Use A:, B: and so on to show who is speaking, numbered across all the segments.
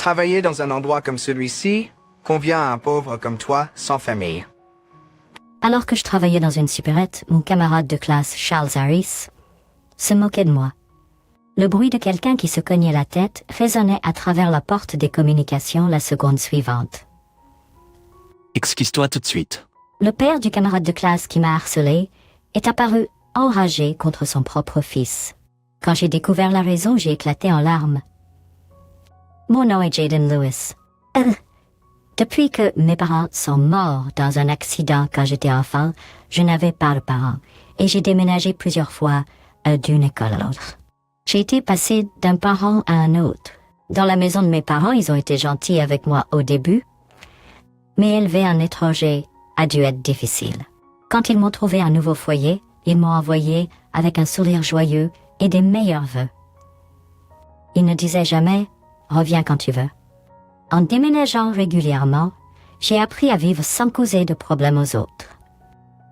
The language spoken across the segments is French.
A: Travailler dans un endroit comme celui-ci convient à un pauvre comme toi, sans famille.
B: Alors que je travaillais dans une supérette, mon camarade de classe, Charles Harris, se moquait de moi. Le bruit de quelqu'un qui se cognait la tête résonnait à travers la porte des communications la seconde suivante.
C: Excuse-toi tout de suite.
B: Le père du camarade de classe qui m'a harcelé est apparu enragé contre son propre fils. Quand j'ai découvert la raison, j'ai éclaté en larmes. Mon nom est Jaden Lewis. Depuis que mes parents sont morts dans un accident quand j'étais enfant, je n'avais pas de parents et j'ai déménagé plusieurs fois d'une école à l'autre. J'ai été passé d'un parent à un autre. Dans la maison de mes parents, ils ont été gentils avec moi au début, mais élever un étranger a dû être difficile. Quand ils m'ont trouvé un nouveau foyer, ils m'ont envoyé avec un sourire joyeux et des meilleurs vœux. Ils ne disaient jamais « reviens quand tu veux ». En déménageant régulièrement, j'ai appris à vivre sans causer de problèmes aux autres.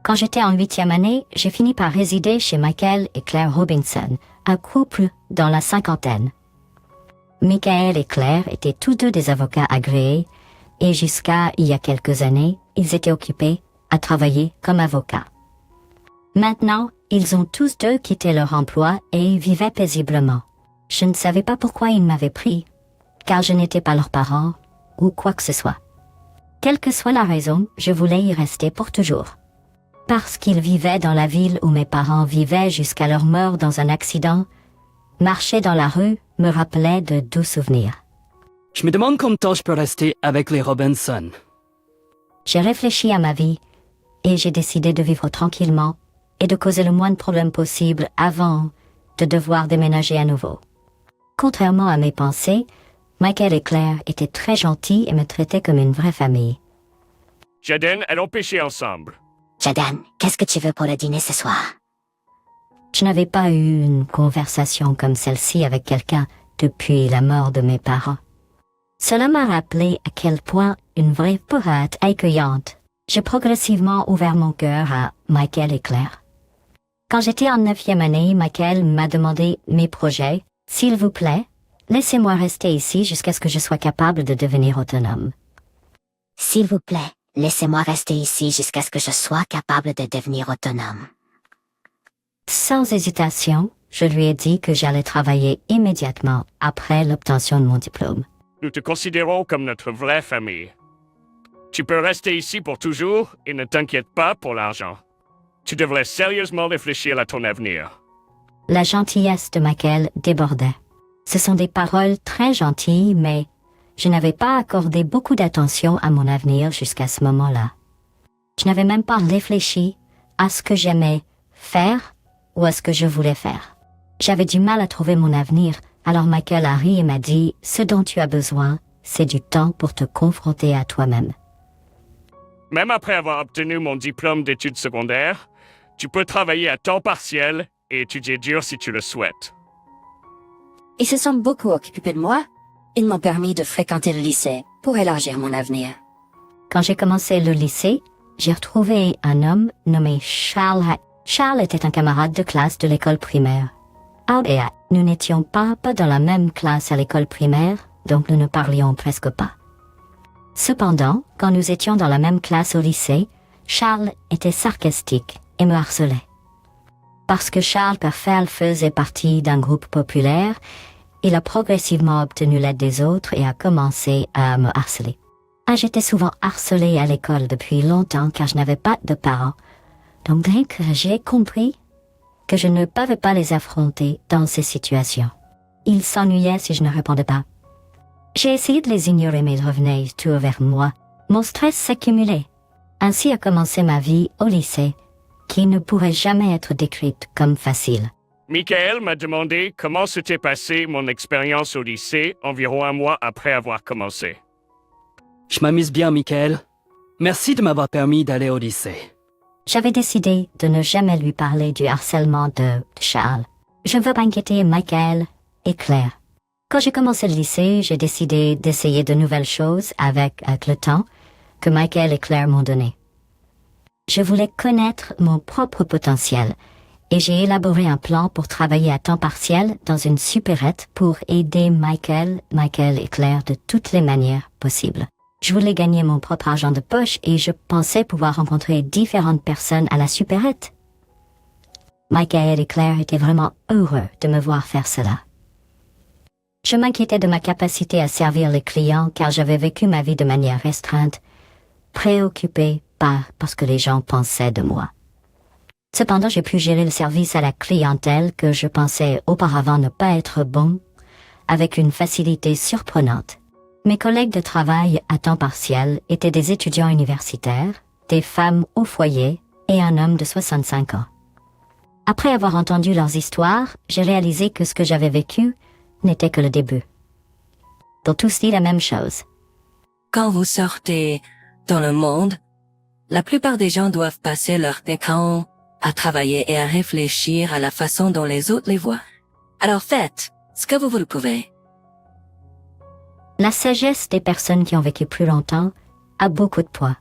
B: Quand j'étais en 8e année, j'ai fini par résider chez Michael et Claire Robinson, un couple dans la cinquantaine. Michael et Claire étaient tous deux des avocats agréés et jusqu'à il y a quelques années, ils étaient occupés à travailler comme avocats. Maintenant, ils ont tous deux quitté leur emploi et vivaient paisiblement. Je ne savais pas pourquoi ils m'avaient pris, car je n'étais pas leurs parents ou quoi que ce soit. Quelle que soit la raison, je voulais y rester pour toujours. Parce qu'ils vivaient dans la ville où mes parents vivaient jusqu'à leur mort dans un accident, marcher dans la rue me rappelait de doux souvenirs.
C: Je me demande combien de temps je peux rester avec les Robinson.
B: J'ai réfléchi à ma vie et j'ai décidé de vivre tranquillement et de causer le moins de problèmes possible avant de devoir déménager à nouveau. Contrairement à mes pensées, Michael et Claire étaient très gentils et me traitaient comme une vraie famille.
D: Jaden, allons pêcher ensemble.
E: Jaden, qu'est-ce que tu veux pour le dîner ce soir?
B: Je n'avais pas eu une conversation comme celle-ci avec quelqu'un depuis la mort de mes parents. Cela m'a rappelé à quel point une vraie poète accueillante. J'ai progressivement ouvert mon cœur à Michael et Claire. Quand j'étais en 9e année, Michael m'a demandé mes projets. « S'il vous plaît, laissez-moi rester ici jusqu'à ce que je sois capable de devenir autonome. »
E: S'il vous plaît, laissez-moi rester ici jusqu'à ce que je sois capable de devenir autonome.
B: Sans hésitation, je lui ai dit que j'allais travailler immédiatement après l'obtention de mon diplôme.
D: Nous te considérons comme notre vraie famille. Tu peux rester ici pour toujours et ne t'inquiète pas pour l'argent. Tu devrais sérieusement réfléchir à ton avenir.
B: La gentillesse de Michael débordait. Ce sont des paroles très gentilles, mais je n'avais pas accordé beaucoup d'attention à mon avenir jusqu'à ce moment-là. Je n'avais même pas réfléchi à ce que j'aimais faire ou à ce que je voulais faire. J'avais du mal à trouver mon avenir, alors Michael a ri et m'a dit « Ce dont tu as besoin, c'est du temps pour te confronter à toi-même. »
D: Même après avoir obtenu mon diplôme d'études secondaires, tu peux travailler à temps partiel et étudier dur si tu le souhaites.
E: Ils se sont beaucoup occupés de moi. Ils m'ont permis de fréquenter le lycée pour élargir mon avenir.
B: Quand j'ai commencé le lycée, j'ai retrouvé un homme nommé Charles. Charles était un camarade de classe de l'école primaire. Nous n'étions pas dans la même classe à l'école primaire, donc nous ne parlions presque pas. Cependant, quand nous étions dans la même classe au lycée, Charles était sarcastique et me harcelait. Parce que Charles Perfel faisait partie d'un groupe populaire, il a progressivement obtenu l'aide des autres et a commencé à me harceler. J'étais souvent harcelée à l'école depuis longtemps car je n'avais pas de parents. Donc j'ai compris que je ne pouvais pas les affronter dans ces situations. Ils s'ennuyaient si je ne répondais pas. J'ai essayé de les ignorer mais ils revenaient tout vers moi. Mon stress s'accumulait. Ainsi a commencé ma vie au lycée, qui ne pourrait jamais être décrite comme facile.
D: Michael m'a demandé comment s'était passée mon expérience au lycée environ un mois après avoir commencé.
C: Je m'amuse bien, Michael. Merci de m'avoir permis d'aller au lycée.
B: J'avais décidé de ne jamais lui parler du harcèlement de Charles. Je veux pas inquiéter Michael et Claire. Quand j'ai commencé le lycée, j'ai décidé d'essayer de nouvelles choses avec le temps que Michael et Claire m'ont donné. Je voulais connaître mon propre potentiel et j'ai élaboré un plan pour travailler à temps partiel dans une supérette pour aider Michael et Claire de toutes les manières possibles. Je voulais gagner mon propre argent de poche et je pensais pouvoir rencontrer différentes personnes à la supérette. Michael et Claire étaient vraiment heureux de me voir faire cela. Je m'inquiétais de ma capacité à servir les clients car j'avais vécu ma vie de manière restreinte, préoccupée par ce que les gens pensaient de moi. Cependant, j'ai pu gérer le service à la clientèle que je pensais auparavant ne pas être bon, avec une facilité surprenante. Mes collègues de travail à temps partiel étaient des étudiants universitaires, des femmes au foyer et un homme de 65 ans. Après avoir entendu leurs histoires, j'ai réalisé que ce que j'avais vécu n'était que le début. Ils ont tous dit la même chose.
F: Quand vous sortez dans le monde, la plupart des gens doivent passer leur temps à travailler et à réfléchir à la façon dont les autres les voient. Alors faites ce que vous le pouvez.
B: La sagesse des personnes qui ont vécu plus longtemps a beaucoup de poids.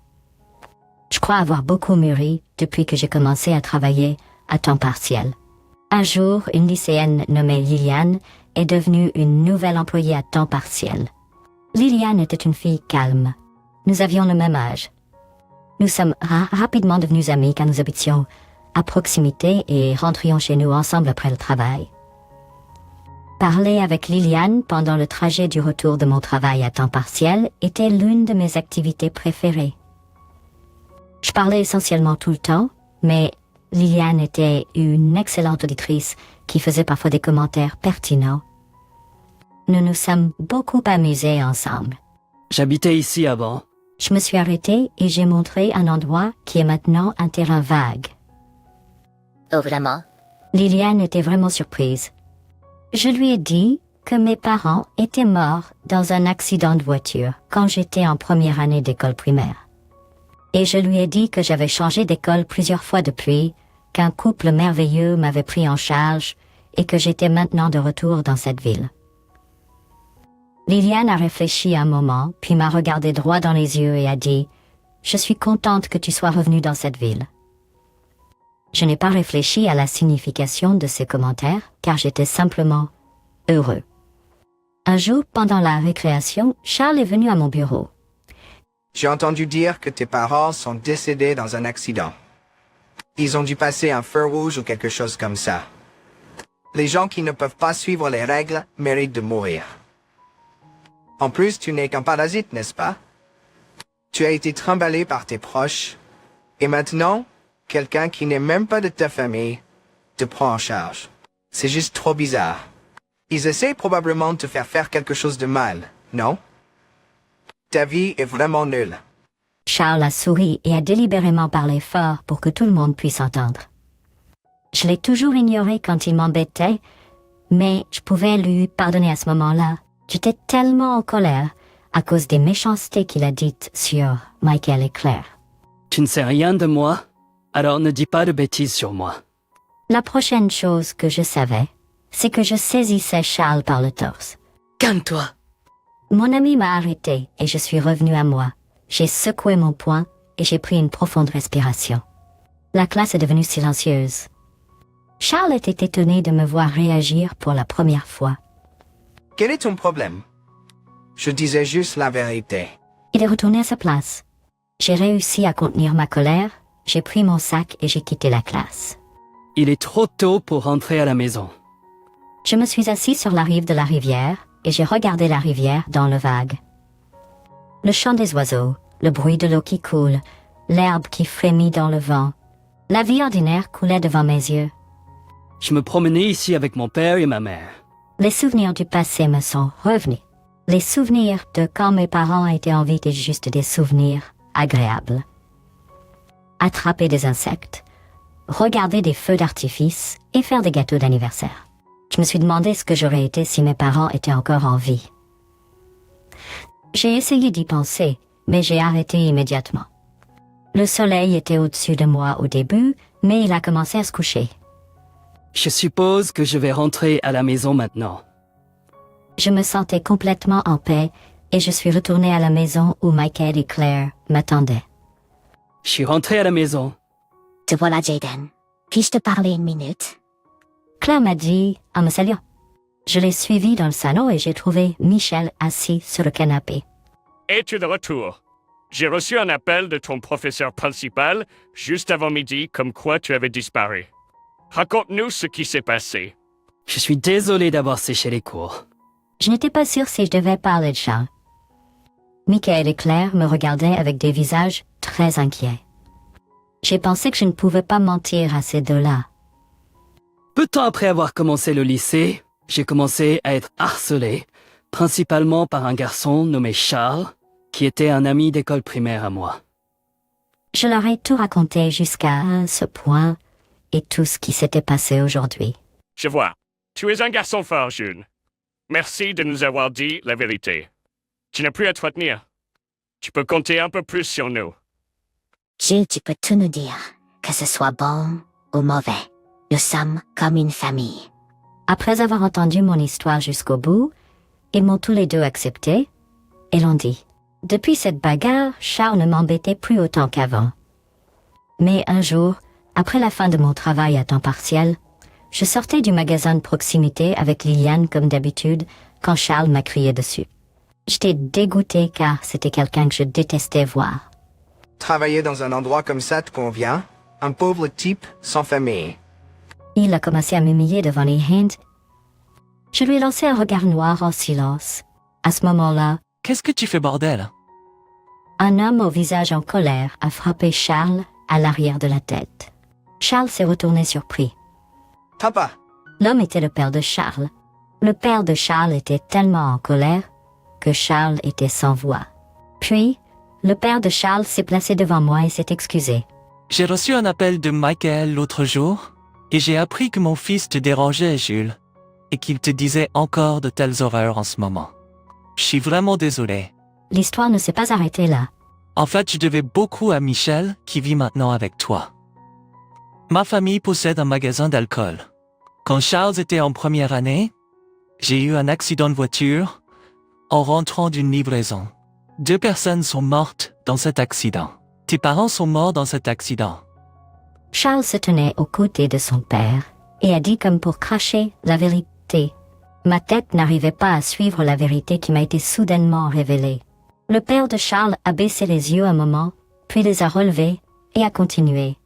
B: Je crois avoir beaucoup mûri depuis que j'ai commencé à travailler à temps partiel. Un jour, une lycéenne nommée Liliane est devenue une nouvelle employée à temps partiel. Liliane était une fille calme. Nous avions le même âge. Nous sommes rapidement devenus amis car nous habitions à proximité et rentrions chez nous ensemble après le travail. Parler avec Liliane pendant le trajet du retour de mon travail à temps partiel était l'une de mes activités préférées. Je parlais essentiellement tout le temps, mais Liliane était une excellente auditrice qui faisait parfois des commentaires pertinents. Nous nous sommes beaucoup amusés ensemble.
C: J'habitais ici avant.
B: Je me suis arrêtée et j'ai montré un endroit qui est maintenant un terrain vague.
E: Oh vraiment?
B: Liliane était vraiment surprise. Je lui ai dit que mes parents étaient morts dans un accident de voiture quand j'étais en première année d'école primaire. Et je lui ai dit que j'avais changé d'école plusieurs fois depuis, qu'un couple merveilleux m'avait pris en charge et que j'étais maintenant de retour dans cette ville. Liliane a réfléchi un moment, puis m'a regardé droit dans les yeux et a dit « Je suis contente que tu sois revenue dans cette ville. » Je n'ai pas réfléchi à la signification de ces commentaires, car j'étais simplement heureux. Un jour, pendant la récréation, Charles est venu à mon bureau.
A: J'ai entendu dire que tes parents sont décédés dans un accident. Ils ont dû passer un feu rouge ou quelque chose comme ça. Les gens qui ne peuvent pas suivre les règles méritent de mourir. En plus, tu n'es qu'un parasite, n'est-ce pas? Tu as été trimballé par tes proches, et maintenant, quelqu'un qui n'est même pas de ta famille te prend en charge. C'est juste trop bizarre. Ils essaient probablement de te faire quelque chose de mal, non? Ta vie est vraiment nulle.
B: Charles a souri et a délibérément parlé fort pour que tout le monde puisse entendre. Je l'ai toujours ignoré quand il m'embêtait, mais je pouvais lui pardonner à ce moment-là. J'étais tellement en colère à cause des méchancetés qu'il a dites sur Michael et Claire.
C: Tu ne sais rien de moi, alors ne dis pas de bêtises sur moi.
B: La prochaine chose que je savais, c'est que je saisissais Charles par le torse.
F: Calme-toi.
B: Mon ami m'a arrêté et je suis revenue à moi. J'ai secoué mon poing et j'ai pris une profonde respiration. La classe est devenue silencieuse. Charles était étonné de me voir réagir pour la première fois.
A: Quel est ton problème? Je disais juste la vérité.
B: Il est retourné à sa place. J'ai réussi à contenir ma colère, j'ai pris mon sac et j'ai quitté la classe.
C: Il est trop tôt pour rentrer à la maison.
B: Je me suis assis sur la rive de la rivière et j'ai regardé la rivière dans le vague. Le chant des oiseaux, le bruit de l'eau qui coule, l'herbe qui frémit dans le vent. La vie ordinaire coulait devant mes yeux.
C: Je me promenais ici avec mon père et ma mère.
B: Les souvenirs du passé me sont revenus. Les souvenirs de quand mes parents étaient en vie étaient juste des souvenirs agréables. Attraper des insectes, regarder des feux d'artifice et faire des gâteaux d'anniversaire. Je me suis demandé ce que j'aurais été si mes parents étaient encore en vie. J'ai essayé d'y penser, mais j'ai arrêté immédiatement. Le soleil était au-dessus de moi au début, mais il a commencé à se coucher.
C: Je suppose que je vais rentrer à la maison maintenant.
B: Je me sentais complètement en paix et je suis retournée à la maison où Michael et Claire m'attendaient.
C: Je suis rentré à la maison.
E: Te voilà, Jaden.
G: Puis-je te parler une minute?
B: Claire m'a dit en me saluant. Je l'ai suivi dans le salon et j'ai trouvé Michel assis sur le canapé.
D: Es-tu de retour? J'ai reçu un appel de ton professeur principal juste avant midi comme quoi tu avais disparu. Raconte-nous ce qui s'est passé.
C: Je suis désolé d'avoir séché les cours.
B: Je n'étais pas sûre si je devais parler de Charles. Michael et Claire me regardaient avec des visages très inquiets. J'ai pensé que je ne pouvais pas mentir à ces deux-là.
C: Peu de temps après avoir commencé le lycée, j'ai commencé à être harcelé, principalement par un garçon nommé Charles, qui était un ami d'école primaire à moi.
B: Je leur ai tout raconté jusqu'à ce point et tout ce qui s'était passé aujourd'hui.
D: Je vois. Tu es un garçon fort, Jules. Merci de nous avoir dit la vérité. Tu n'as plus à te retenir. Tu peux compter un peu plus sur nous.
G: Jules, tu peux tout nous dire, que ce soit bon ou mauvais. Nous sommes comme une famille.
B: Après avoir entendu mon histoire jusqu'au bout, ils m'ont tous les deux accepté et l'ont dit. Depuis cette bagarre, Charles ne m'embêtait plus autant qu'avant. Mais un jour, après la fin de mon travail à temps partiel, je sortais du magasin de proximité avec Liliane comme d'habitude quand Charles m'a crié dessus. J'étais dégoûtée car c'était quelqu'un que je détestais voir.
A: Travailler dans un endroit comme ça te convient? Un pauvre type sans famille.
B: Il a commencé à m'humilier devant les Hinds. Je lui ai lancé un regard noir en silence. À ce moment-là,
H: Qu'est-ce que tu fais, bordel?
B: un homme au visage en colère a frappé Charles à l'arrière de la tête. Charles s'est retourné surpris.
A: Papa,
B: L'homme était le père de Charles. Le père de Charles était tellement en colère que Charles était sans voix. Puis, le père de Charles s'est placé devant moi et s'est excusé.
H: J'ai reçu un appel de Michael l'autre jour et j'ai appris que mon fils te dérangeait, Jules, et qu'il te disait encore de telles horreurs en ce moment. Je suis vraiment désolé.
B: L'histoire ne s'est pas arrêtée là.
H: En fait, je devais beaucoup à Michel qui vit maintenant avec toi. Ma famille possède un magasin d'alcool. Quand Charles était en première année, j'ai eu un accident de voiture en rentrant d'une livraison. 2 personnes sont mortes dans cet accident. Tes parents sont morts dans cet accident.
B: Charles se tenait aux côtés de son père et a dit comme pour cracher la vérité. Ma tête n'arrivait pas à suivre la vérité qui m'a été soudainement révélée. Le père de Charles a baissé les yeux un moment, puis les a relevés et a continué.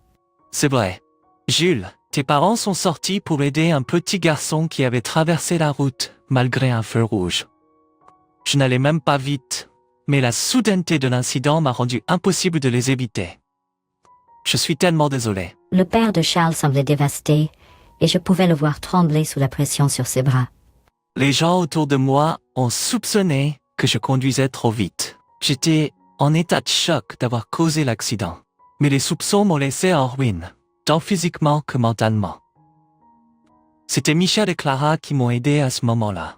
H: C'est vrai. Jules, tes parents sont sortis pour aider un petit garçon qui avait traversé la route malgré un feu rouge. Je n'allais même pas vite, mais la soudaineté de l'incident m'a rendu impossible de les éviter. Je suis tellement désolé.
B: Le père de Charles semblait dévasté et je pouvais le voir trembler sous la pression sur ses bras.
H: Les gens autour de moi ont soupçonné que je conduisais trop vite. J'étais en état de choc d'avoir causé l'accident. Mais les soupçons m'ont laissé en ruine, tant physiquement que mentalement. C'était Michel et Clara qui m'ont aidé à ce moment-là.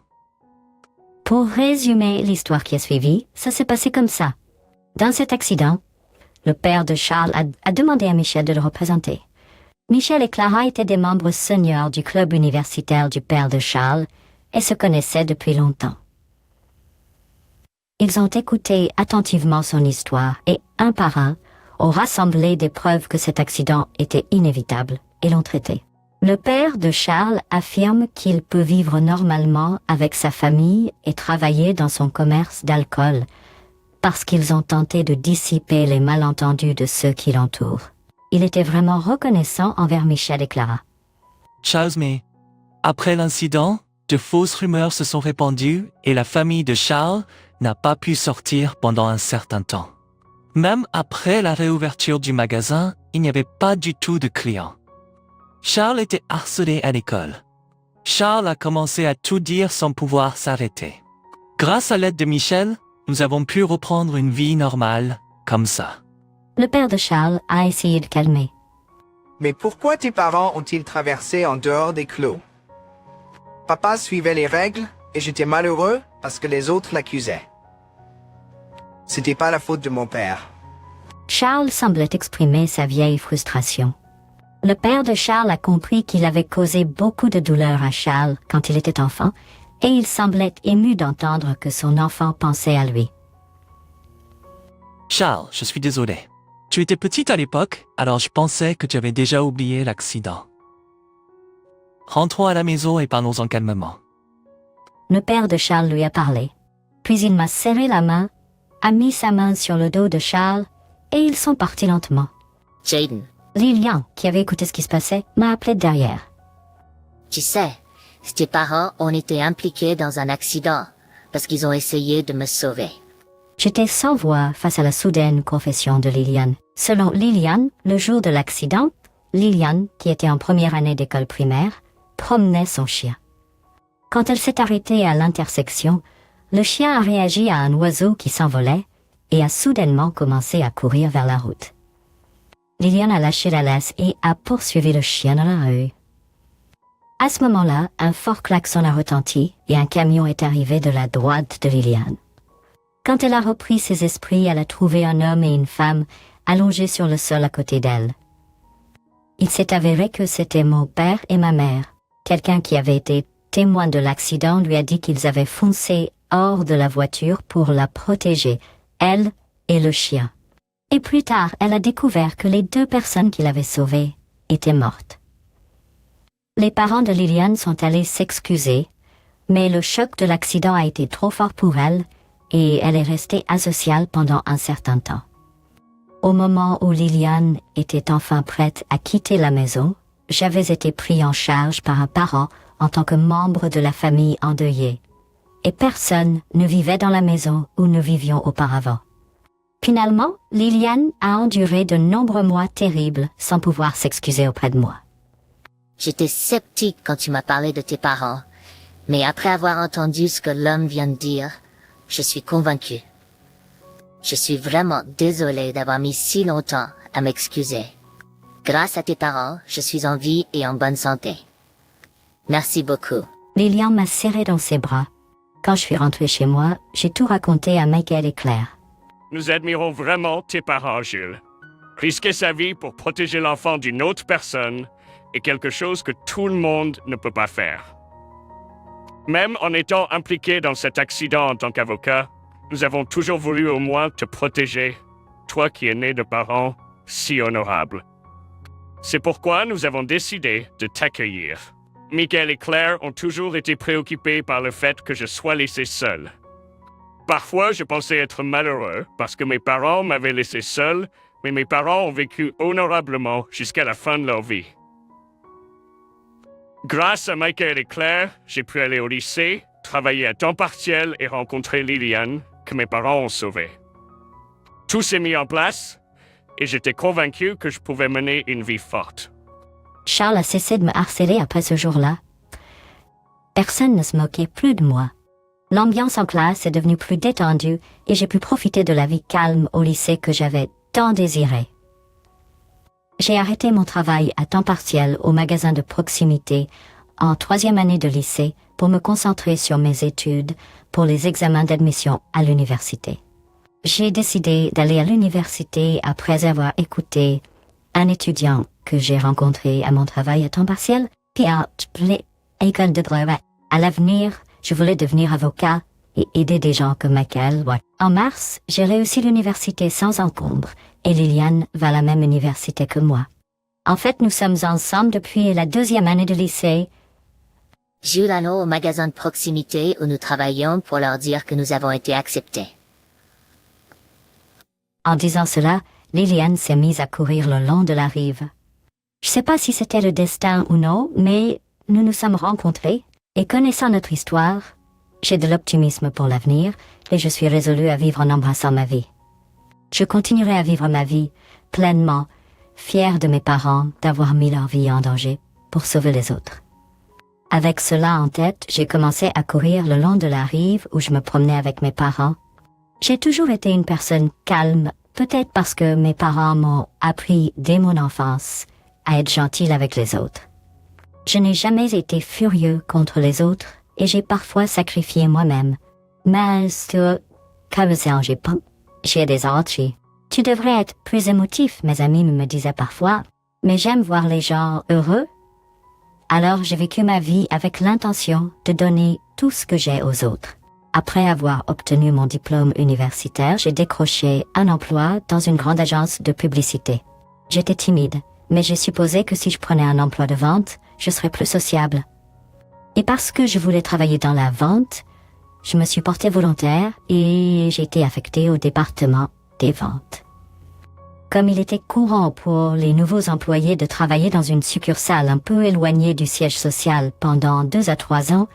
B: Pour résumer l'histoire qui a suivi, ça s'est passé comme ça. Dans cet accident, le père de Charles a demandé à Michel de le représenter. Michel et Clara étaient des membres seniors du club universitaire du père de Charles et se connaissaient depuis longtemps. Ils ont écouté attentivement son histoire et, un par un, ont rassemblé des preuves que cet accident était inévitable et l'ont traité. Le père de Charles affirme qu'il peut vivre normalement avec sa famille et travailler dans son commerce d'alcool parce qu'ils ont tenté de dissiper les malentendus de ceux qui l'entourent. Il était vraiment reconnaissant envers Michel et Clara.
H: Charles, mais après l'incident, de fausses rumeurs se sont répandues et la famille de Charles n'a pas pu sortir pendant un certain temps. Même après la réouverture du magasin, il n'y avait pas du tout de clients. Charles était harcelé à l'école. Charles a commencé à tout dire sans pouvoir s'arrêter. Grâce à l'aide de Michel, nous avons pu reprendre une vie normale, comme ça.
B: Le père de Charles a essayé de calmer.
A: mais pourquoi tes parents ont-ils traversé en dehors des clos? Papa suivait les règles et j'étais malheureux parce que les autres l'accusaient. C'était pas la faute de mon père.
B: Charles semblait exprimer sa vieille frustration. Le père de Charles a compris qu'il avait causé beaucoup de douleur à Charles quand il était enfant, et il semblait ému d'entendre que son enfant pensait à lui.
H: Charles, je suis désolé. Tu étais petite à l'époque, alors je pensais que tu avais déjà oublié l'accident. Rentrons à la maison et parlons-en calmement.
B: Le père de Charles lui a parlé. Puis il m'a serré la main, a mis sa main sur le dos de Charles, et ils sont partis lentement.
G: Jaden,
B: Lilian, qui avait écouté ce qui se passait, m'a appelé derrière.
G: tu sais, tes parents ont été impliqués dans un accident parce qu'ils ont essayé de me sauver.
B: J'étais sans voix face à la soudaine confession de Liliane. Selon Liliane, le jour de l'accident, Liliane, qui était en première année d'école primaire, promenait son chien. Quand elle s'est arrêtée à l'intersection, le chien a réagi à un oiseau qui s'envolait et a soudainement commencé à courir vers la route. Liliane a lâché la laisse et a poursuivi le chien dans la rue. À ce moment-là, un fort klaxon a retenti et un camion est arrivé de la droite de Liliane. Quand elle a repris ses esprits, elle a trouvé un homme et une femme allongés sur le sol à côté d'elle. Il s'est avéré que c'était mon père et ma mère. Quelqu'un qui avait été témoin de l'accident lui a dit qu'ils avaient foncé hors de la voiture pour la protéger, elle et le chien. Et plus tard, elle a découvert que les 2 personnes qu'il avait sauvées étaient mortes. Les parents de Liliane sont allés s'excuser, mais le choc de l'accident a été trop fort pour elle et elle est restée asociale pendant un certain temps. Au moment où Liliane était enfin prête à quitter la maison, j'avais été pris en charge par un parent en tant que membre de la famille endeuillée, et personne ne vivait dans la maison où nous vivions auparavant. Finalement, Liliane a enduré de nombreux mois terribles sans pouvoir s'excuser auprès de moi.
G: J'étais sceptique quand tu m'as parlé de tes parents, mais après avoir entendu ce que l'homme vient de dire, je suis convaincue. Je suis vraiment désolée d'avoir mis si longtemps à m'excuser. Grâce à tes parents, je suis en vie et en bonne santé. Merci beaucoup.
B: Liliane m'a serré dans ses bras. Quand je suis rentrée chez moi, j'ai tout raconté à Michael et Claire.
D: Nous admirons vraiment tes parents, Jules. Risquer sa vie pour protéger l'enfant d'une autre personne est quelque chose que tout le monde ne peut pas faire. Même en étant impliqué dans cet accident en tant qu'avocat, nous avons toujours voulu au moins te protéger, toi qui es né de parents si honorables. C'est pourquoi nous avons décidé de t'accueillir. Michael et Claire ont toujours été préoccupés par le fait que je sois laissé seul. Parfois, je pensais être malheureux parce que mes parents m'avaient laissé seul, mais mes parents ont vécu honorablement jusqu'à la fin de leur vie. Grâce à Michael et Claire, j'ai pu aller au lycée, travailler à temps partiel et rencontrer Liliane, que mes parents ont sauvée. Tout s'est mis en place et j'étais convaincu que je pouvais mener une vie forte.
B: Charles a cessé de me harceler après ce jour-là. Personne ne se moquait plus de moi. L'ambiance en classe est devenue plus détendue et j'ai pu profiter de la vie calme au lycée que j'avais tant désiré. J'ai arrêté mon travail à temps partiel au magasin de proximité en 3e année de lycée pour me concentrer sur mes études pour les examens d'admission à l'université. J'ai décidé d'aller à l'université après avoir écouté un étudiant que j'ai rencontré à mon travail à temps partiel, puis à l'école de droit. À l'avenir, je voulais devenir avocat et aider des gens comme Michael. En mars, j'ai réussi l'université sans encombre et Liliane va à la même université que moi. En fait, nous sommes ensemble depuis la 2e année de lycée.
G: Jules allons au magasin de proximité où nous travaillons pour leur dire que nous avons été acceptés.
B: En disant cela, Liliane s'est mise à courir le long de la rive. Je sais pas si c'était le destin ou non, mais nous nous sommes rencontrés et connaissant notre histoire, j'ai de l'optimisme pour l'avenir et je suis résolue à vivre en embrassant ma vie. Je continuerai à vivre ma vie pleinement, fière de mes parents d'avoir mis leur vie en danger pour sauver les autres. Avec cela en tête, j'ai commencé à courir le long de la rive où je me promenais avec mes parents. J'ai toujours été une personne calme, peut-être parce que mes parents m'ont appris dès mon enfance à être gentille avec les autres. Je n'ai jamais été furieux contre les autres et j'ai parfois sacrifié moi-même. Mais j'ai des autres. Tu devrais être plus émotif, mes amis me disaient parfois, mais j'aime voir les gens heureux. Alors j'ai vécu ma vie avec l'intention de donner tout ce que j'ai aux autres. Après avoir obtenu mon diplôme universitaire, j'ai décroché un emploi dans une grande agence de publicité. J'étais timide, mais j'ai supposé que si je prenais un emploi de vente, je serais plus sociable. Et parce que je voulais travailler dans la vente, je me suis portée volontaire et j'ai été affectée au département des ventes. Comme il était courant pour les nouveaux employés de travailler dans une succursale un peu éloignée du siège social pendant 2 à 3 ans,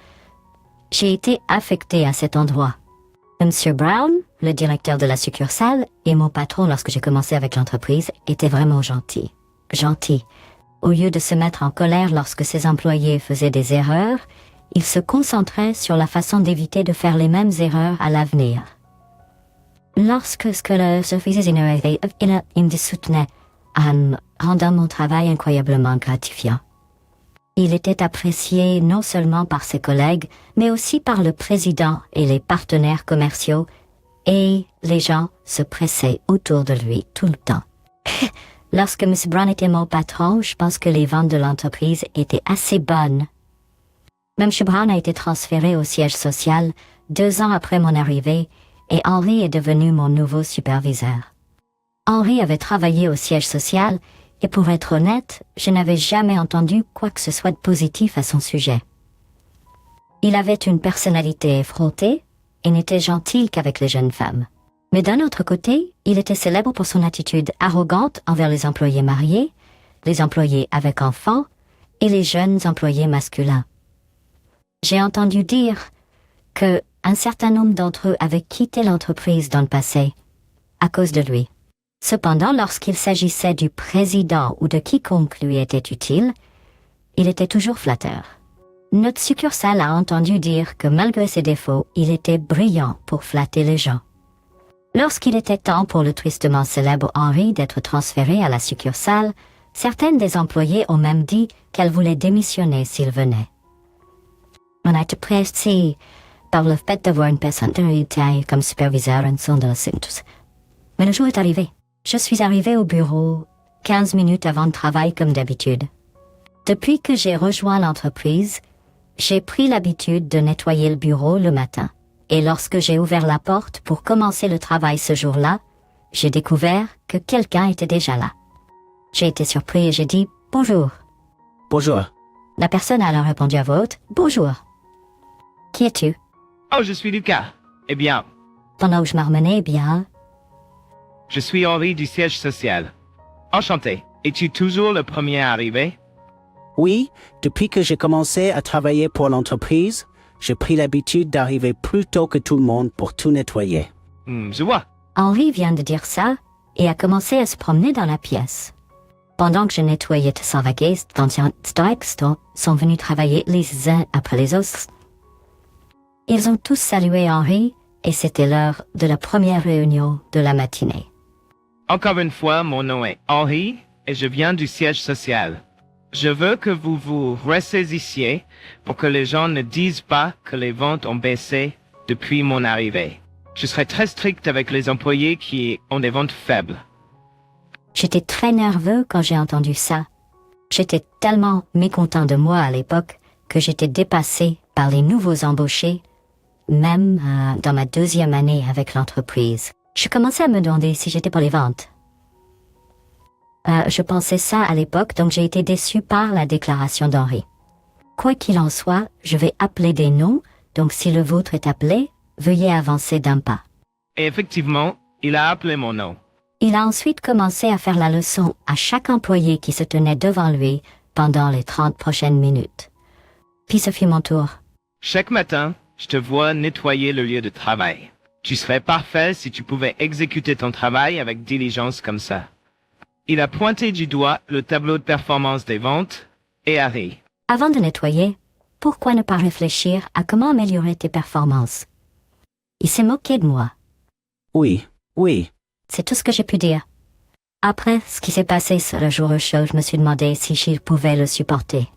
B: j'ai été affectée à cet endroit. Monsieur Brown, le directeur de la succursale, et mon patron lorsque j'ai commencé avec l'entreprise, étaient vraiment gentils. Gentils. Au lieu de se mettre en colère lorsque ses employés faisaient des erreurs, il se concentrait sur la façon d'éviter de faire les mêmes erreurs à l'avenir. Lorsque ce que le service général il me soutenait en rendant mon travail incroyablement gratifiant. Il était apprécié non seulement par ses collègues, mais aussi par le président et les partenaires commerciaux, et les gens se pressaient autour de lui tout le temps. Lorsque M. Brown était mon patron, je pense que les ventes de l'entreprise étaient assez bonnes. M. Brown a été transféré au siège social 2 ans après mon arrivée, et Henry est devenu mon nouveau superviseur. Henry avait travaillé au siège social, et pour être honnête, je n'avais jamais entendu quoi que ce soit de positif à son sujet. Il avait une personnalité effrontée et n'était gentil qu'avec les jeunes femmes. Mais d'un autre côté, il était célèbre pour son attitude arrogante envers les employés mariés, les employés avec enfants et les jeunes employés masculins. J'ai entendu dire que un certain nombre d'entre eux avaient quitté l'entreprise dans le passé à cause de lui. Cependant, lorsqu'il s'agissait du président ou de quiconque lui était utile, il était toujours flatteur. Notre succursale a entendu dire que malgré ses défauts, il était brillant pour flatter les gens. Lorsqu'il était temps pour le tristement célèbre Henry d'être transféré à la succursale, certaines des employés ont même dit qu'elles voulaient démissionner s'il venait. On a été pressé par le fait d'avoir une personne comme superviseur en son de la synthèse. Mais le jour est arrivé. Je suis arrivée au bureau 15 minutes avant le travail comme d'habitude. Depuis que j'ai rejoint l'entreprise, j'ai pris l'habitude de nettoyer le bureau le matin. Et lorsque j'ai ouvert la porte pour commencer le travail ce jour-là, j'ai découvert que quelqu'un était déjà là. J'ai été surpris et j'ai dit « Bonjour ».
I: Bonjour.
B: La personne a alors répondu à voix haute « Bonjour ». « Qui es-tu »
J: Oh, je suis Lucas. Eh bien,
B: Pendant que je m'armenais,
J: je suis Henri du siège social. Enchanté. Es-tu toujours le premier arrivé?
I: Oui, depuis que j'ai commencé à travailler pour l'entreprise, j'ai pris l'habitude d'arriver plus tôt que tout le monde pour tout nettoyer.
J: Je vois.
B: Henri vient de dire ça et a commencé à se promener dans la pièce. Pendant que je nettoyais sans vaguer, d'anciens strikes sont venus travailler les uns après les autres. Ils ont tous salué Henri et c'était l'heure de la première réunion de la matinée.
J: Encore une fois, mon nom est Henri et je viens du siège social. Je veux que vous vous ressaisissiez pour que les gens ne disent pas que les ventes ont baissé depuis mon arrivée. Je serai très strict avec les employés qui ont des ventes faibles.
B: J'étais très nerveux quand j'ai entendu ça. J'étais tellement mécontent de moi à l'époque que j'étais dépassé par les nouveaux embauchés, même dans ma 2e année avec l'entreprise. Je commençais à me demander si j'étais pour les ventes. Je pensais ça à l'époque, donc j'ai été déçu par la déclaration d'Henri. Quoi qu'il en soit, je vais appeler des noms, donc si le vôtre est appelé, veuillez avancer d'un pas.
J: Et effectivement, il a appelé mon nom.
B: Il a ensuite commencé à faire la leçon à chaque employé qui se tenait devant lui pendant les 30 prochaines minutes. Puis ce fut mon tour.
J: Chaque matin, je te vois nettoyer le lieu de travail. Tu serais parfait si tu pouvais exécuter ton travail avec diligence comme ça. Il a pointé du doigt le tableau de performance des ventes et Harry.
B: Avant de nettoyer, pourquoi ne pas réfléchir à comment améliorer tes performances? Il s'est moqué de moi.
I: Oui, oui.
B: C'est tout ce que j'ai pu dire. Après ce qui s'est passé ce jour au show, je me suis demandé si je pouvais le supporter.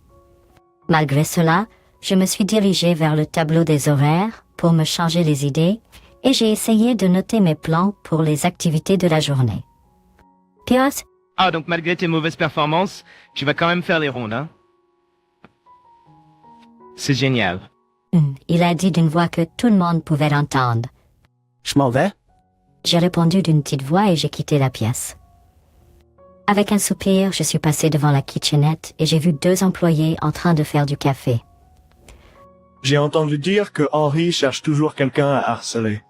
B: Malgré cela, je me suis dirigée vers le tableau des horaires pour me changer les idées et j'ai essayé de noter mes plans pour les activités de la journée. Pios,
J: Ah, donc malgré tes mauvaises performances, tu vas quand même faire les rondes, hein? C'est génial.
B: Il a dit d'une voix que tout le monde pouvait entendre.
I: Je m'en vais.
B: J'ai répondu d'une petite voix et j'ai quitté la pièce. Avec un soupir, je suis passé devant la kitchenette et j'ai vu 2 employés en train de faire du café.
K: J'ai entendu dire que Henry cherche toujours quelqu'un à harceler.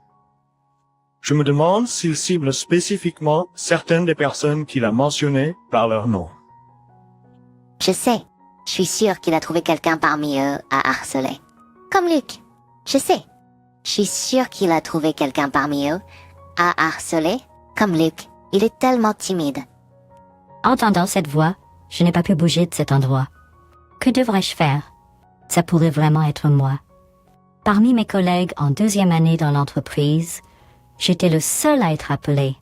K: Je me demande s'il cible spécifiquement certaines des personnes qu'il a mentionnées par leur nom.
G: Je sais. Je suis sûre qu'il a trouvé quelqu'un parmi eux à harceler. Comme Luc. Je sais. Je suis sûre qu'il a trouvé quelqu'un parmi eux à harceler. Comme Luc. Il est tellement timide.
B: Entendant cette voix, je n'ai pas pu bouger de cet endroit. Que devrais-je faire? Ça pourrait vraiment être moi. Parmi mes collègues en 2e année dans l'entreprise, j'étais le seul à être appelé.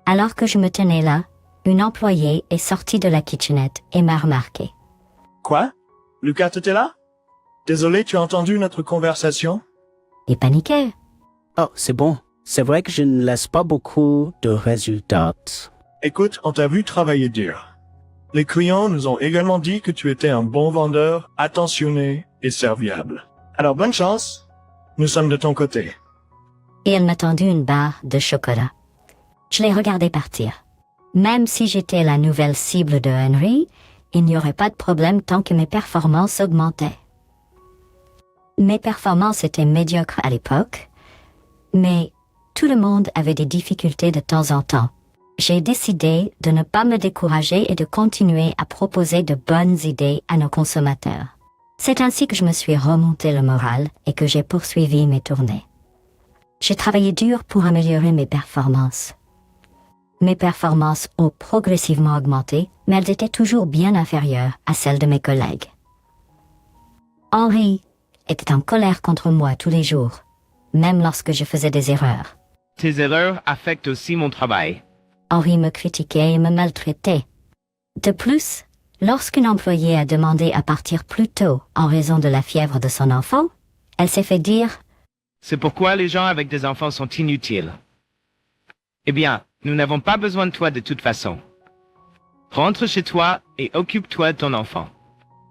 B: Alors que je me tenais là, une employée est sortie de la kitchenette et m'a remarqué.
K: Quoi? Lucas était là? Désolé, tu as entendu notre conversation?
B: Il paniquait.
I: Oh, c'est bon. C'est vrai que je ne laisse pas beaucoup de résultats.
K: Écoute, on t'a vu travailler dur. Les clients nous ont également dit que tu étais un bon vendeur, attentionné et serviable. Alors bonne chance, nous sommes de ton côté.
B: Et elle m'a tendu une barre de chocolat. Je l'ai regardé partir. Même si j'étais la nouvelle cible de Henry, il n'y aurait pas de problème tant que mes performances augmentaient. Mes performances étaient médiocres à l'époque, mais tout le monde avait des difficultés de temps en temps. J'ai décidé de ne pas me décourager et de continuer à proposer de bonnes idées à nos consommateurs. C'est ainsi que je me suis remonté le moral et que j'ai poursuivi mes tournées. J'ai travaillé dur pour améliorer mes performances. Mes performances ont progressivement augmenté, mais elles étaient toujours bien inférieures à celles de mes collègues. Henry était en colère contre moi tous les jours, même lorsque je faisais des erreurs.
J: Tes erreurs affectent aussi mon travail.
B: Henry me critiquait et me maltraitait. De plus, lorsqu'une employée a demandé à partir plus tôt en raison de la fièvre de son enfant, elle s'est fait dire «
J: C'est pourquoi les gens avec des enfants sont inutiles. Eh bien, nous n'avons pas besoin de toi de toute façon. Rentre chez toi et occupe-toi de ton enfant. »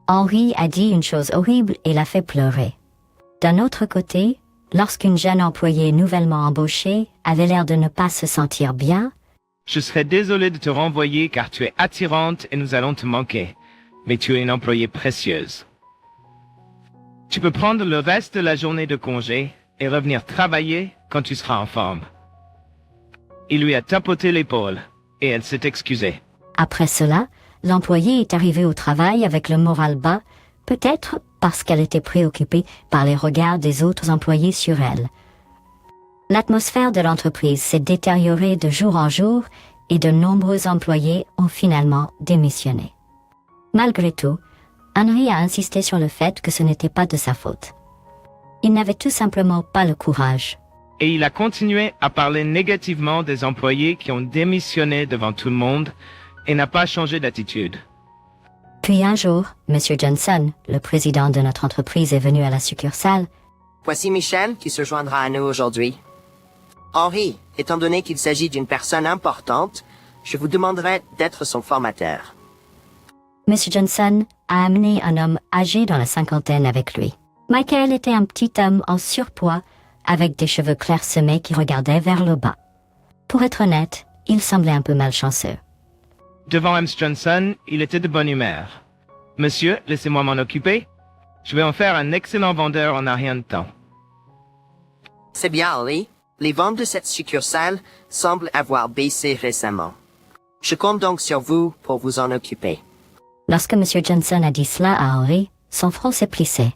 B: Henry a dit une chose horrible et l'a fait pleurer. D'un autre côté, lorsqu'une jeune employée nouvellement embauchée avait l'air de ne pas se sentir bien,
J: Je serais désolé de te renvoyer car tu es attirante et nous allons te manquer. Mais tu es une employée précieuse. Tu peux prendre le reste de la journée de congé et revenir travailler quand tu seras en forme. Il lui a tapoté l'épaule et elle s'est excusée.
B: après cela, l'employée est arrivée au travail avec le moral bas, peut-être parce qu'elle était préoccupée par les regards des autres employés sur elle. L'atmosphère de l'entreprise s'est détériorée de jour en jour et de nombreux employés ont finalement démissionné. Malgré tout, Henry a insisté sur le fait que ce n'était pas de sa faute. Il n'avait tout simplement pas le courage.
J: Et il a continué à parler négativement des employés qui ont démissionné devant tout le monde et n'a pas changé d'attitude.
B: Puis un jour, M. Johnson, le président de notre entreprise, est venu à la succursale.
L: Voici Michel qui se joindra à nous aujourd'hui. Henry, étant donné qu'il s'agit d'une personne importante, je vous demanderai d'être son formateur.
B: M. Johnson a amené un homme âgé dans la cinquantaine avec lui. Michael était un petit homme en surpoids, avec des cheveux clairsemés qui regardaient vers le bas. Pour être honnête, il semblait un peu malchanceux.
J: Devant M. Johnson, il était de bonne humeur. « Monsieur, laissez-moi m'en occuper. Je vais en faire un excellent vendeur en un rien de temps. »
L: C'est bien, Henry. Les ventes de cette succursale semblent avoir baissé récemment. Je compte donc sur vous pour vous en occuper.
B: Lorsque M. Johnson a dit cela à Henry, son front s'est plissé.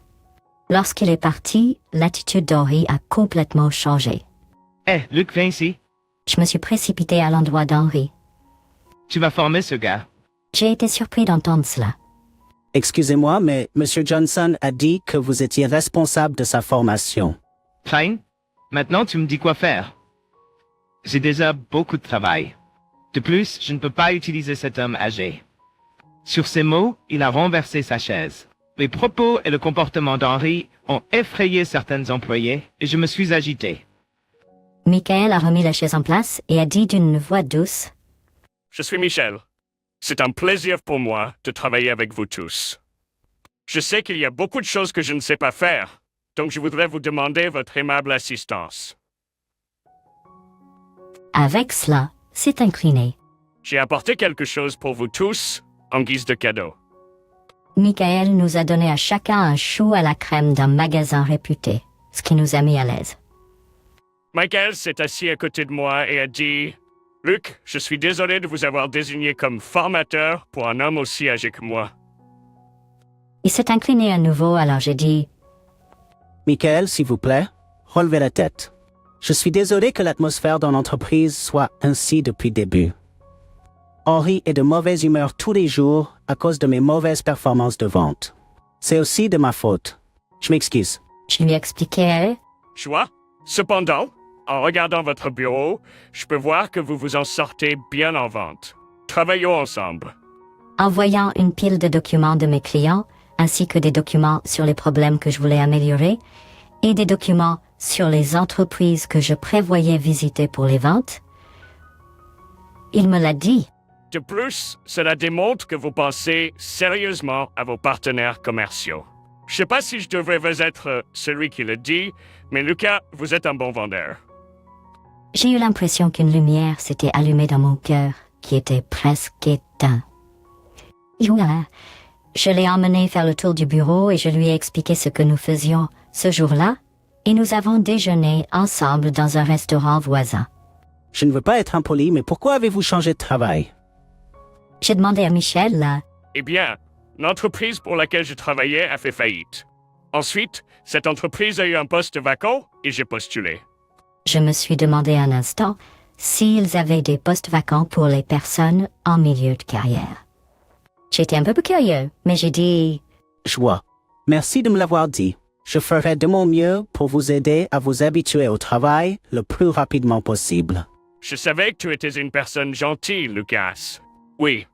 B: Lorsqu'il est parti, l'attitude d'Henry a complètement changé.
J: « Hé, Luc, viens ici.
B: Je me suis précipité à l'endroit d'Henry.
J: Tu vas former ce gars. »
B: J'ai été surpris d'entendre cela.
I: Excusez-moi, mais M. Johnson a dit que vous étiez responsable de sa formation.
J: Fine. Maintenant, tu me dis quoi faire. J'ai déjà beaucoup de travail. De plus, je ne peux pas utiliser cet homme âgé. Sur ces mots, il a renversé sa chaise. Les propos et le comportement d'Henry ont effrayé certains employés et je me suis agité.
B: Michael a remis la chaise en place et a dit d'une voix douce.
D: Je suis Michel. C'est un plaisir pour moi de travailler avec vous tous. Je sais qu'il y a beaucoup de choses que je ne sais pas faire, donc je voudrais vous demander votre aimable assistance.
B: Avec cela, s'est incliné.
D: J'ai apporté quelque chose pour vous tous en guise de cadeau.
B: Michael nous a donné à chacun un chou à la crème d'un magasin réputé, ce qui nous a mis à l'aise.
D: Michael s'est assis à côté de moi et a dit « Luc, je suis désolé de vous avoir désigné comme formateur pour un homme aussi âgé que moi. »
B: Il s'est incliné à nouveau, alors j'ai dit
I: Michael, s'il vous plaît, relevez la tête. Je suis désolé que l'atmosphère dans l'entreprise soit ainsi depuis le début. Henri est de mauvaise humeur tous les jours à cause de mes mauvaises performances de vente. C'est aussi de ma faute. Je m'excuse.
B: Je lui ai expliqué.
D: Choix. Cependant, en regardant votre bureau, je peux voir que vous vous en sortez bien en vente. Travaillons ensemble.
B: En voyant une pile de documents de mes clients, ainsi que des documents sur les problèmes que je voulais améliorer, et des documents sur les entreprises que je prévoyais visiter pour les ventes, il me l'a dit.
D: De plus, cela démontre que vous pensez sérieusement à vos partenaires commerciaux. Je ne sais pas si je devrais vous être celui qui le dit, mais Lucas, vous êtes un bon vendeur.
B: J'ai eu l'impression qu'une lumière s'était allumée dans mon cœur, qui était presque éteint. Je l'ai emmené faire le tour du bureau et je lui ai expliqué ce que nous faisions ce jour-là, et nous avons déjeuné ensemble dans un restaurant voisin.
I: Je ne veux pas être impoli, mais pourquoi avez-vous changé de travail?
B: J'ai demandé à Michel, là.
D: Eh bien, l'entreprise pour laquelle je travaillais a fait faillite. Ensuite, cette entreprise a eu un poste vacant et j'ai postulé.
B: Je me suis demandé un instant s'ils avaient des postes vacants pour les personnes en milieu de carrière. J'étais un peu curieux, mais j'ai dit...
I: Joie. Merci de me l'avoir dit. Je ferai de mon mieux pour vous aider à vous habituer au travail le plus rapidement possible.
D: Je savais que tu étais une personne gentille, Lucas. Oui,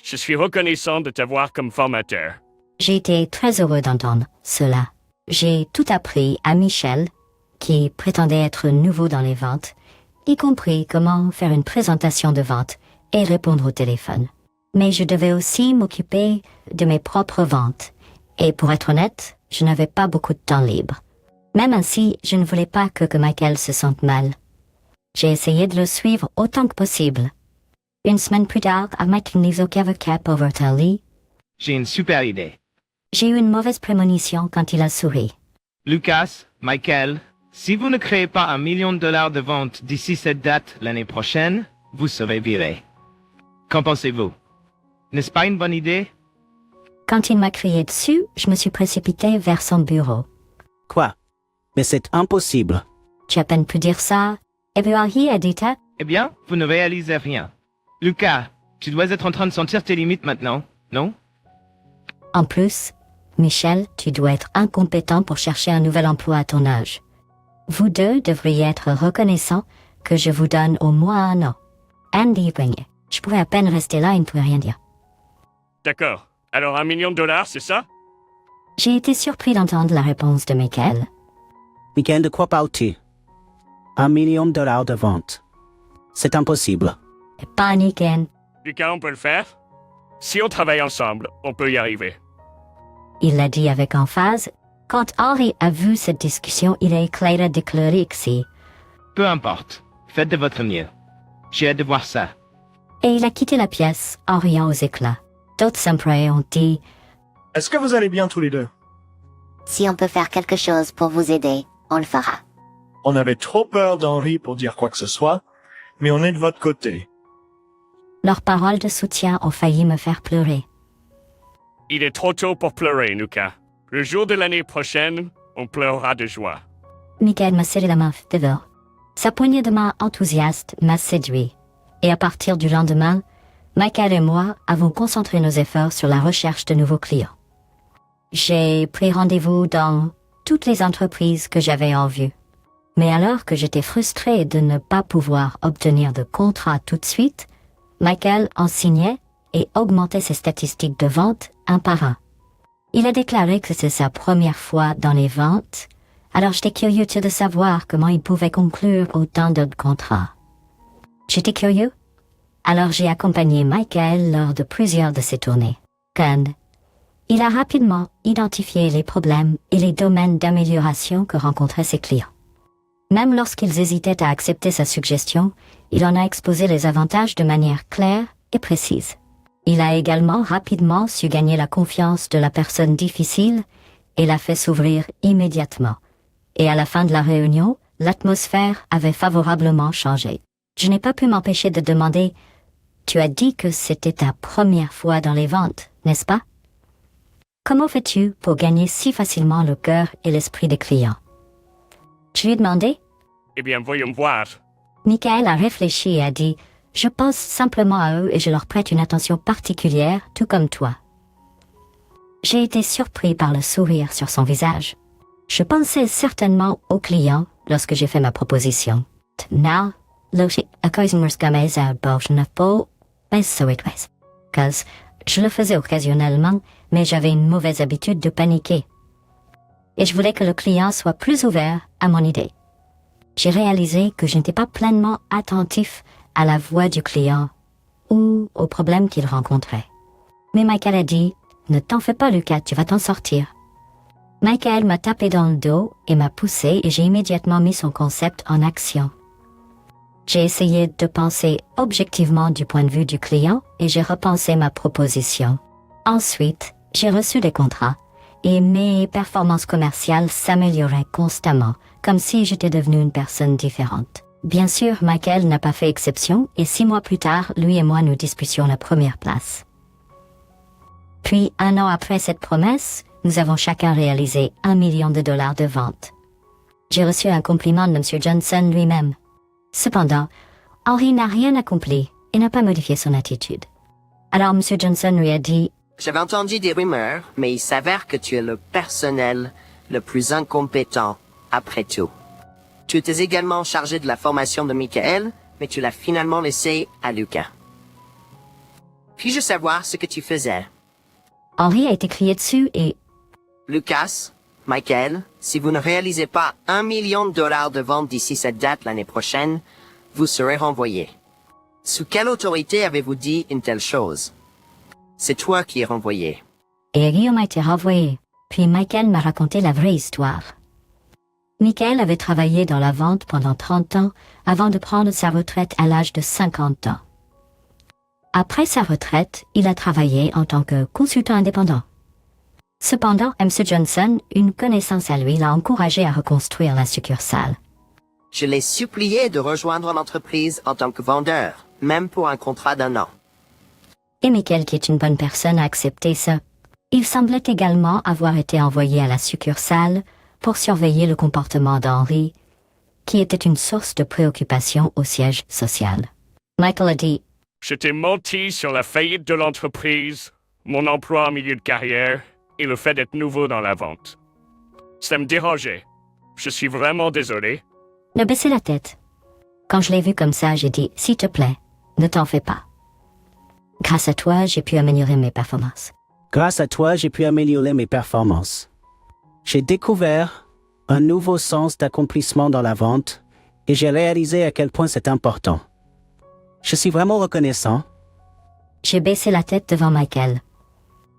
D: je suis reconnaissant de t'avoir comme formateur.
B: J'ai été très heureux d'entendre cela. J'ai tout appris à Michel, qui prétendait être nouveau dans les ventes, y compris comment faire une présentation de vente et répondre au téléphone. Mais je devais aussi m'occuper de mes propres ventes. Et pour être honnête, je n'avais pas beaucoup de temps libre. Même ainsi, je ne voulais pas que Michael se sente mal. J'ai essayé de le suivre autant que possible. Une semaine plus tard, à Cap over lit,
J: J'ai une super idée.
B: j'ai eu une mauvaise prémonition quand il a souri.
J: Lucas, Michael, si vous ne créez pas $1 million de ventes d'ici cette date l'année prochaine, vous serez viré. Qu'en pensez-vous? N'est-ce pas une bonne idée?
B: Quand il m'a crié dessus, je me suis précipitée vers son bureau.
I: Quoi? Mais c'est impossible.
B: Tu as à peine pu dire ça. Et puis Henri a dit ça.
J: Eh bien, vous ne réalisez rien. Lucas, tu dois être en train de sentir tes limites maintenant, non?
B: En plus, Michel, tu dois être incompétent pour chercher un nouvel emploi à ton âge. Vous deux devriez être reconnaissants que je vous donne au moins un an. Andy Ring. Je pouvais à peine rester là et ne pouvais rien dire.
D: D'accord. Alors $1 million, c'est ça?
B: J'ai été surpris d'entendre la réponse de Michael.
I: Michael, de quoi parles-tu? $1 million de vente. C'est impossible.
B: Paniqué.
D: Lucas, on peut le faire? Si on travaille ensemble, on peut y arriver.
B: Il l'a dit avec emphase. Quand Henri a vu cette discussion, il a éclairé d'éclairer ici.
J: Peu importe. Faites de votre mieux. J'ai hâte de voir ça.
B: Et il a quitté la pièce en riant aux éclats. D'autres employés ont dit
K: Est-ce que vous allez bien tous les deux?
G: Si on peut faire quelque chose pour vous aider, on le fera.
K: On avait trop peur d'Henri pour dire quoi que ce soit, mais on est de votre côté.
B: leurs paroles de soutien ont failli me faire pleurer.
D: Il est trop tôt pour pleurer, Lucas. Le jour de l'année prochaine, on pleurera de joie.
B: Michael m'a serré la main devant. Sa poignée de main enthousiaste m'a séduit. Et à partir du lendemain, Michael et moi avons concentré nos efforts sur la recherche de nouveaux clients. J'ai pris rendez-vous dans toutes les entreprises que j'avais en vue. Mais alors que j'étais frustrée de ne pas pouvoir obtenir de contrat tout de suite, Michael en signait et augmentait ses statistiques de vente un par un. Il a déclaré que c'est sa première fois dans les ventes, alors j'étais curieux de savoir comment il pouvait conclure autant de contrats. J'étais curieux, alors j'ai accompagné Michael lors de plusieurs de ses tournées. Quand Il a rapidement identifié les problèmes et les domaines d'amélioration que rencontraient ses clients. Même lorsqu'ils hésitaient à accepter sa suggestion, il en a exposé les avantages de manière claire et précise. Il a également rapidement su gagner la confiance de la personne difficile et l'a fait s'ouvrir immédiatement. Et à la fin de la réunion, l'atmosphère avait favorablement changé. Je n'ai pas pu m'empêcher de demander « Tu as dit que c'était ta première fois dans les ventes, n'est-ce pas? Comment fais-tu pour gagner si facilement le cœur et l'esprit des clients ?» Je lui ai demandé.
D: Eh bien, voyons voir.
B: Michael a réfléchi et a dit « Je pense simplement à eux et je leur prête une attention particulière, tout comme toi. » J'ai été surpris par le sourire sur son visage. Je pensais certainement aux clients lorsque j'ai fait ma proposition. Now, je le faisais occasionnellement, mais j'avais une mauvaise habitude de paniquer. Et je voulais que le client soit plus ouvert à mon idée. J'ai réalisé que je n'étais pas pleinement attentif à la voix du client ou aux problèmes qu'il rencontrait. Mais Michael a dit « Ne t'en fais pas, Lucas, tu vas t'en sortir. » Michael m'a tapé dans le dos et m'a poussé et j'ai immédiatement mis son concept en action. J'ai essayé de penser objectivement du point de vue du client et j'ai repensé ma proposition. Ensuite, j'ai reçu des contrats et mes performances commerciales s'amélioraient constamment, comme si j'étais devenue une personne différente. Bien sûr, Michael n'a pas fait exception et 6 mois plus tard, lui et moi nous disputions la première place. Puis, 1 an après cette promesse, nous avons chacun réalisé $1 million de vente. J'ai reçu un compliment de M. Johnson lui-même. Cependant, Henry n'a rien accompli et n'a pas modifié son attitude. Alors M. Johnson lui a dit
L: « J'avais entendu des rumeurs, mais il s'avère que tu es le personnel le plus incompétent, après tout. Tu étais également chargé de la formation de Michael, mais tu l'as finalement laissé à Lucas. Puis-je savoir ce que tu faisais? »
B: Henry a été crié dessus et...
L: Lucas, Michael, si vous ne réalisez pas $1 million de vente d'ici cette date l'année prochaine, vous serez renvoyé. Sous quelle autorité avez-vous dit une telle chose? C'est toi qui es renvoyé.
B: Et Guillaume a été renvoyé. Puis Michael m'a raconté la vraie histoire. Michael avait travaillé dans la vente pendant 30 ans avant de prendre sa retraite à l'âge de 50 ans. Après sa retraite, il a travaillé en tant que consultant indépendant. Cependant, M. Johnson, une connaissance à lui, l'a encouragé à reconstruire la succursale.
L: Je l'ai supplié de rejoindre l'entreprise en tant que vendeur, même pour un contrat d'1 an.
B: Et Michael, qui est une bonne personne, a accepté ça. Il semblait également avoir été envoyé à la succursale pour surveiller le comportement d'Henry, qui était une source de préoccupation au siège social. Michael a dit
D: « Je t'ai menti sur la faillite de l'entreprise, mon emploi en milieu de carrière et le fait d'être nouveau dans la vente. Ça me dérangeait. Je suis vraiment désolé. »
B: Il a baissé la tête. Quand je l'ai vu comme ça, j'ai dit « S'il te plaît, ne t'en fais pas. Grâce à toi, j'ai pu améliorer mes performances. »
I: Grâce à toi, j'ai pu améliorer mes performances. J'ai découvert un nouveau sens d'accomplissement dans la vente et j'ai réalisé à quel point c'est important. Je suis vraiment reconnaissant.
B: J'ai baissé la tête devant Michael.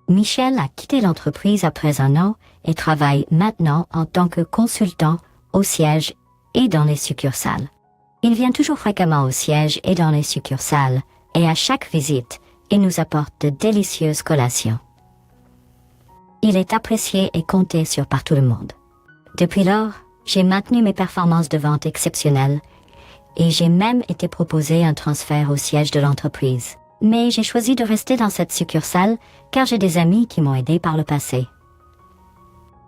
B: Michel a quitté l'entreprise après 1 an et travaille maintenant en tant que consultant au siège et dans les succursales. Il vient toujours fréquemment au siège et dans les succursales et à chaque visite, il nous apporte de délicieuses collations. Il est apprécié et compté sur par tout le monde. Depuis lors, j'ai maintenu mes performances de vente exceptionnelles et j'ai même été proposé un transfert au siège de l'entreprise. Mais j'ai choisi de rester dans cette succursale car j'ai des amis qui m'ont aidé par le passé.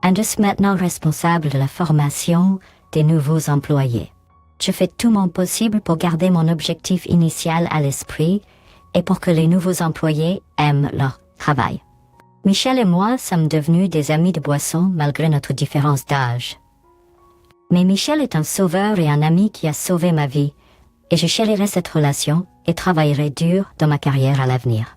B: Je suis maintenant responsable de la formation des nouveaux employés. Je fais tout mon possible pour garder mon objectif initial à l'esprit et pour que les nouveaux employés aiment leur travail. Michel et moi sommes devenus des amis de boisson malgré notre différence d'âge. Mais Michel est un sauveur et un ami qui a sauvé ma vie, et je chérirai cette relation et travaillerai dur dans ma carrière à l'avenir.